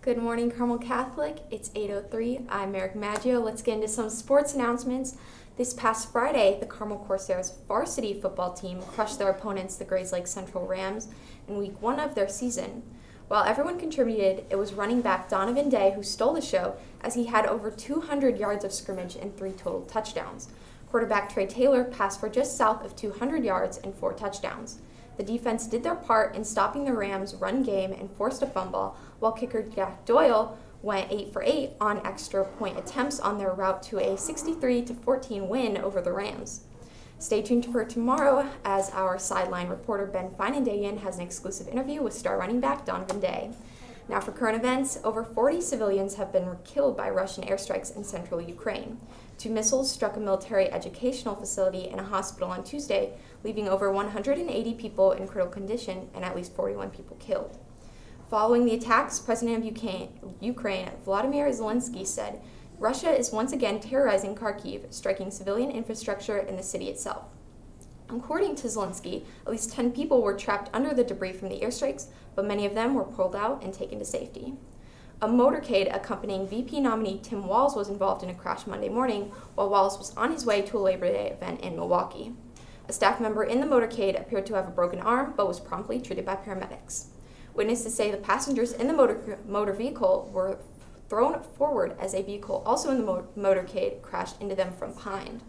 Good morning, Carmel Catholic. It's 8:03. I'm Eric Maggio. Let's get into some sports announcements. This past Friday, the Carmel Corsairs varsity football team crushed their opponents, the Grays Lake Central Rams, in week 1 of their season. While everyone contributed, it was running back Donovan Day who stole the show, as he had over 200 yards of scrimmage and 3 total touchdowns. Quarterback Trey Taylor passed for just south of 200 yards and 4 touchdowns. The defense did their part in stopping the Rams' run game and forced a fumble, while kicker Jack Doyle went 8 for 8 on extra point attempts on their route to a 63-14 win over the Rams. Stay tuned for tomorrow, as our sideline reporter Ben Feinendayan has an exclusive interview with star running back Donovan Day. Now for current events, over 40 civilians have been killed by Russian airstrikes in central Ukraine. 2 missiles struck a military educational facility and a hospital on Tuesday, leaving over 180 people in critical condition and at least 41 people killed. Following the attacks, President of Ukraine Volodymyr Zelensky said, "Russia is once again terrorizing Kharkiv, striking civilian infrastructure in the city itself." According to Zelensky, at least 10 people were trapped under the debris from the airstrikes, but many of them were pulled out and taken to safety. A motorcade accompanying VP nominee Tim Walz was involved in a crash Monday morning while Walz was on his way to a Labor Day event in Milwaukee. A staff member in the motorcade appeared to have a broken arm, but was promptly treated by paramedics. Witnesses say the passengers in the motor vehicle were thrown forward as a vehicle also in the motorcade crashed into them from behind.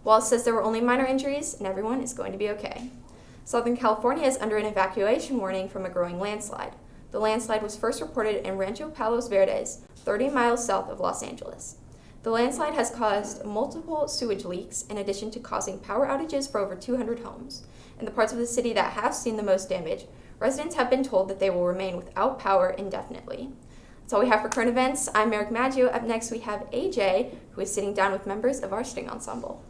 Walz says there were only minor injuries and everyone is going to be okay. Southern California is under an evacuation warning from a growing landslide. The landslide was first reported in Rancho Palos Verdes, 30 miles south of Los Angeles. The landslide has caused multiple sewage leaks, in addition to causing power outages for over 200 homes. In the parts of the city that have seen the most damage, residents have been told that they will remain without power indefinitely. That's all we have for current events. I'm Eric Maggio. Up next, we have AJ, who is sitting down with members of our string ensemble.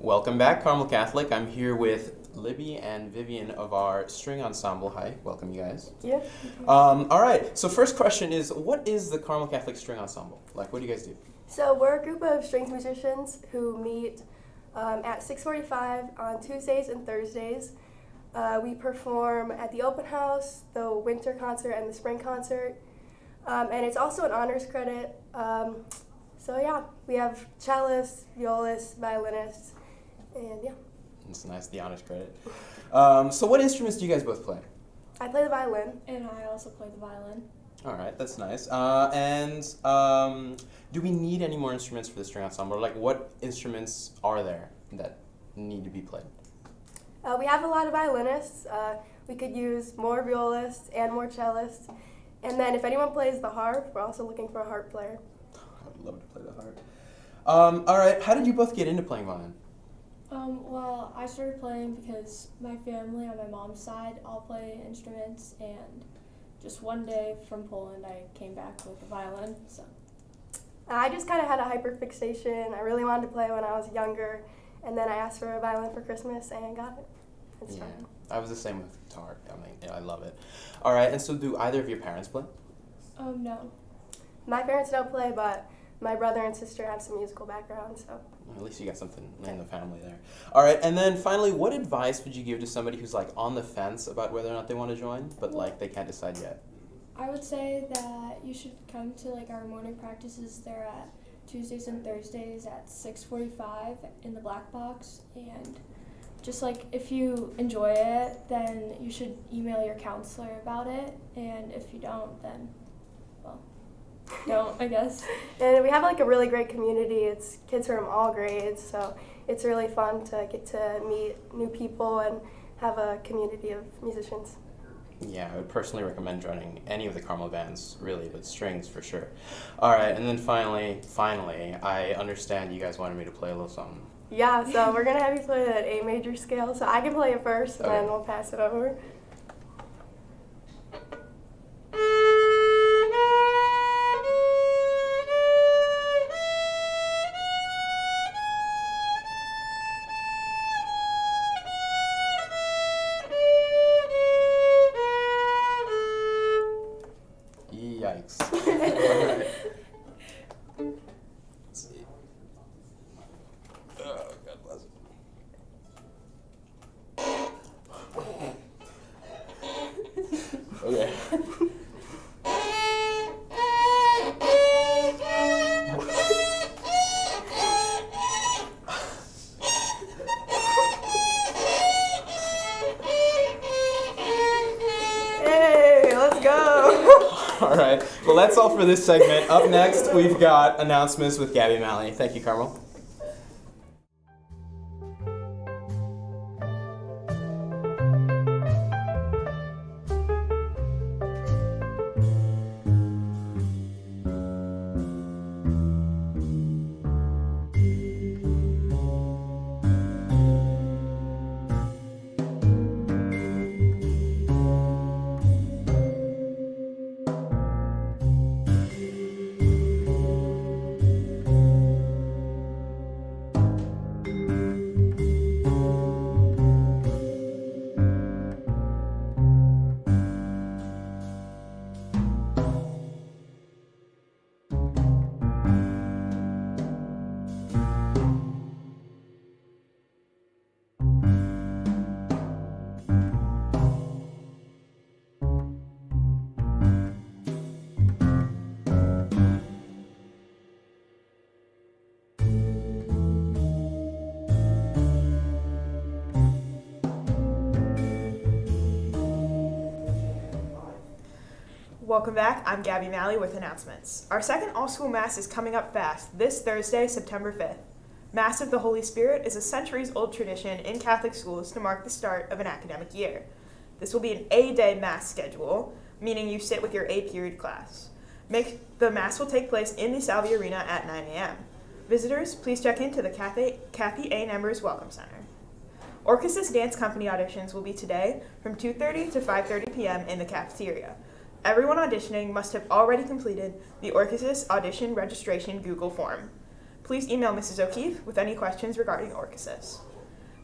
Welcome back, Carmel Catholic. I'm here with Libby and Vivian of our string ensemble. Hi, welcome you guys. Yeah. All right, so first question is, what is the Carmel Catholic String Ensemble? Like, what do you guys do? So we're a group of strings musicians who meet at 6:45 on Tuesdays and Thursdays. We perform at the open house, the winter concert, and the spring concert. And it's also an honors credit. So yeah, we have cellists, violists, violinists, and yeah. It's nice, the honors credit. So what instruments do you guys both play? I play the violin. And I also play the violin. All right, that's nice. Do we need any more instruments for the string ensemble? Like, what instruments are there that need to be played? We have a lot of violinists. We could use more violists and more cellists. And then if anyone plays the harp, we're also looking for a harp player. I would love to play the harp. All right, how did you both get into playing violin? Well, I started playing because my family on my mom's side all play instruments, and just one day from Poland I came back with the violin. So I just kind of had a hyperfixation. I really wanted to play when I was younger, and then I asked for a violin for Christmas and got it. It's fun. I was the same with guitar. I mean, yeah, I love it. All right, and so do either of your parents play? no. My parents don't play, but my brother and sister have some musical background, so. At least you got something in the family there. All right, and then finally, what advice would you give to somebody who's like on the fence about whether or not they want to join, but like they can't decide yet? I would say that you should come to like our morning practices. They're at Tuesdays and Thursdays at 6:45 in the black box, and just like if you enjoy it, then you should email your counselor about it, and if you don't, then well, don't, I guess. And we have like a really great community. It's kids from all grades, so it's really fun to get to meet new people and have a community of musicians. Yeah, I would personally recommend joining any of the Carmel bands, really, but strings for sure. All right, and then finally, I understand you guys wanted me to play a little something. Yeah, so we're gonna have you play an A major scale. So I can play it first, and Okay. then we'll pass it over. Yikes. All right. Let's see. Oh, God bless it. Okay. Hey, let's go! All right. Well, that's all for this segment. Up next, we've got announcements with Gabby Malley. Thank you, Carmel. Welcome back. I'm Gabby Malley with announcements. Our second all-school Mass is coming up fast this Thursday, September 5th. Mass of the Holy Spirit is a centuries-old tradition in Catholic schools to mark the start of an academic year. This will be an A-day Mass schedule, meaning you sit with your A-period class. The Mass will take place in the Salvi Arena at 9 a.m. Visitors, please check into the Kathy A. Nembers Welcome Center. Orchesis Dance Company auditions will be today from 2:30 to 5:30 p.m. in the cafeteria. Everyone auditioning must have already completed the Orchesis audition registration Google form. Please email Mrs. O'Keefe with any questions regarding Orchesis.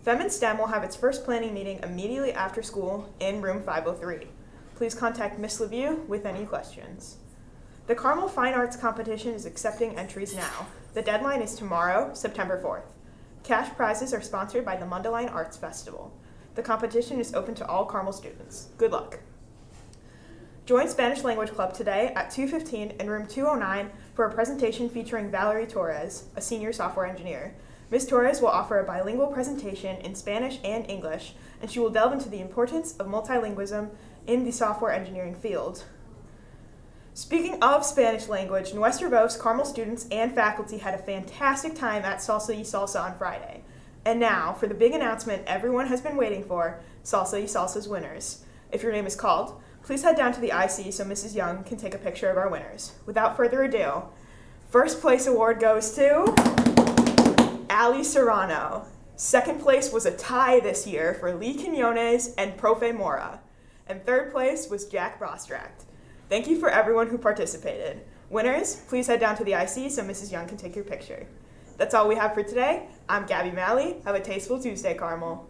Fem and STEM will have its first planning meeting immediately after school in room 503. Please contact Miss LeVue with any questions. The Carmel Fine Arts Competition is accepting entries now. The deadline is tomorrow, September 4th. Cash prizes are sponsored by the Mundelein Arts Festival. The competition is open to all Carmel students. Good luck. Join Spanish Language Club today at 2:15 in room 209 for a presentation featuring Valerie Torres, a senior software engineer. Ms. Torres will offer a bilingual presentation in Spanish and English, and she will delve into the importance of multilingualism in the software engineering field. Speaking of Spanish language, Nuestra Voz Carmel students and faculty had a fantastic time at Salsa y Salsa on Friday. And now, for the big announcement everyone has been waiting for, Salsa y Salsa's winners. If your name is called, please head down to the IC so Mrs. Young can take a picture of our winners. Without further ado, first place award goes to Ali Serrano. Second place was a tie this year for Lee Quinones and Profe Mora. And third place was Jack Brostract. Thank you for everyone who participated. Winners, please head down to the IC so Mrs. Young can take your picture. That's all we have for today. I'm Gabby Malley. Have a tasteful Tuesday, Carmel.